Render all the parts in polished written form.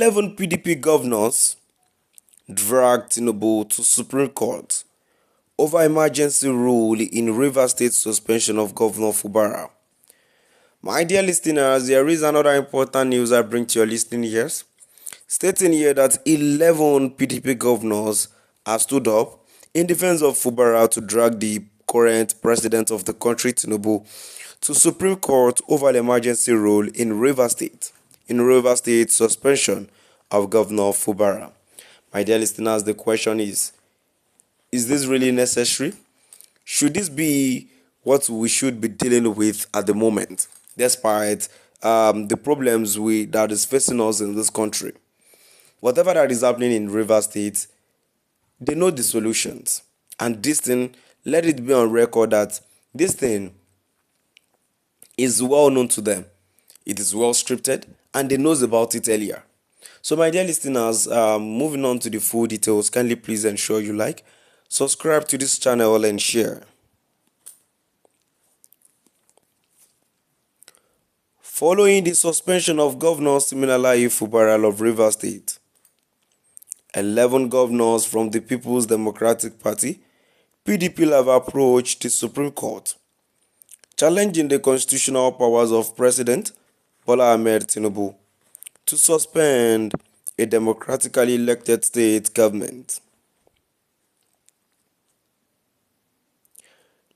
11 PDP governors dragged Tinubu to Supreme Court over emergency rule in Rivers State suspension of Governor Fubara. My dear listeners, there is another important news I bring to your listening ears, stating here that 11 PDP governors have stood up in defense of Fubara to drag the current president of the country, Tinubu, to Supreme Court over the emergency rule in Rivers State suspension of Governor Fubara. My dear listeners, the question is this really necessary? Should this be what we should be dealing with at the moment, despite the problems that is facing us in this country? Whatever that is happening in Rivers State, they know the solutions. And this thing, let it be on record that this thing is well known to them. It is well scripted and they knows about it earlier. So my dear listeners, moving on to the full details, kindly please ensure you like, subscribe to this channel and share. Following the suspension of Governor Siminalayi Fubara of Rivers State, 11 governors from the People's Democratic Party (PDP) have approached the Supreme Court, challenging the constitutional powers of President Bola Ahmed Tinubu to suspend a democratically elected state government.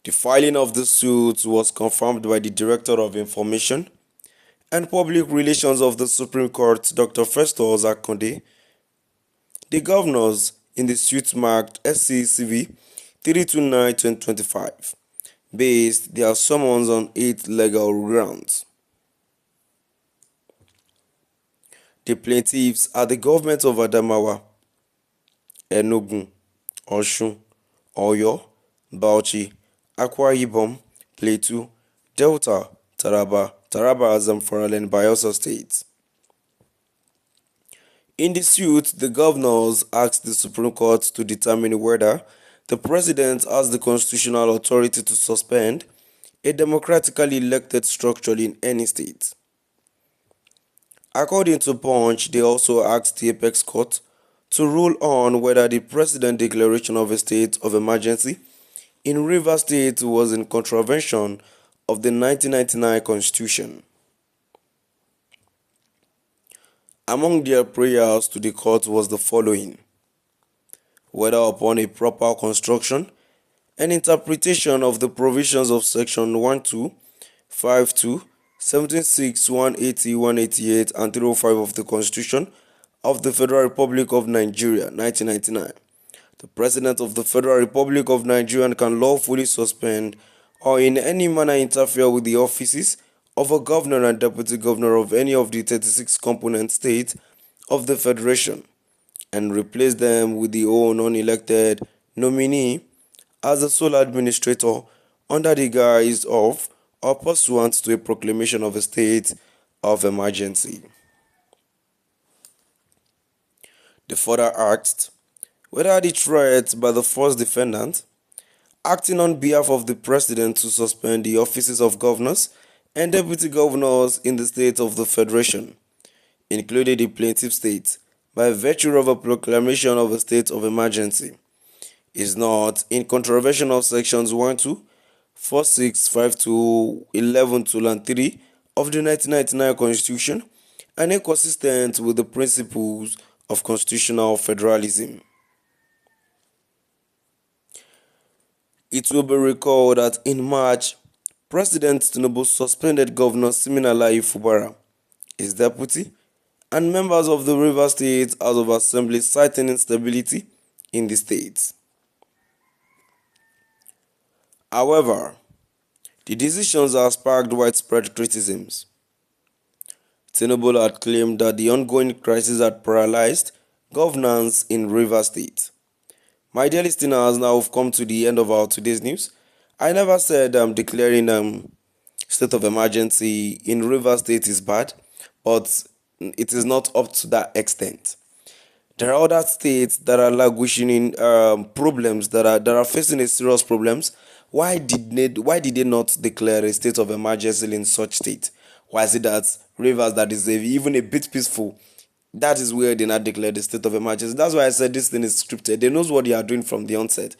The filing of the suit was confirmed by the Director of Information and Public Relations of the Supreme Court, Dr. Festus Akonde. The governors in the suit marked SCCV 329-2025 based their summons on 8 legal grounds. The plaintiffs are the governments of Adamawa, Enugu, Osun, Oyo, Bauchi, Akwa Ibom, Plateau, Delta, Taraba, Zamfara, and Bayelsa states. In the suit, the governors asked the Supreme Court to determine whether the president has the constitutional authority to suspend a democratically elected structure in any state. According to Punch, they also asked the Apex Court to rule on whether the president's declaration of a state of emergency in Rivers State was in contravention of the 1999 Constitution. Among their prayers to the court was the following: whether upon a proper construction and interpretation of the provisions of Section 12, 52, 76, 180, 188, and 305 of the Constitution of the Federal Republic of Nigeria, 1999. The President of the Federal Republic of Nigeria can lawfully suspend or in any manner interfere with the offices of a governor and deputy governor of any of the 36 component states of the Federation and replace them with the own unelected nominee as the sole administrator under the guise of or pursuant to a proclamation of a state of emergency. They further asked whether the threat by the first defendant, acting on behalf of the president to suspend the offices of governors and deputy governors in the state of the Federation, including the plaintiff state, by virtue of a proclamation of a state of emergency, is not in contravention of sections 12, 46, 52, 11, 2, and 3 of the 1999 Constitution and inconsistent with the principles of constitutional federalism. It will be recalled that in March, President Tinubu suspended Governor Siminalayi Fubara, his deputy, and members of the Rivers State House of Assembly, citing instability in the state. However, the decisions have sparked widespread criticisms. Tinubu had claimed that the ongoing crisis had paralyzed governance in Rivers State. My dear listeners, now we've come to the end of our today's news. I never said declaring state of emergency in Rivers State is bad, but it is not up to that extent. There are other states that are languishing in problems that are facing a serious problems. Why did they not declare a state of emergency in such state? Why is it that Rivers, that is even a bit peaceful, That is where they now declare the state of emergency. That's why I said this thing is scripted. They knows what they are doing from the onset.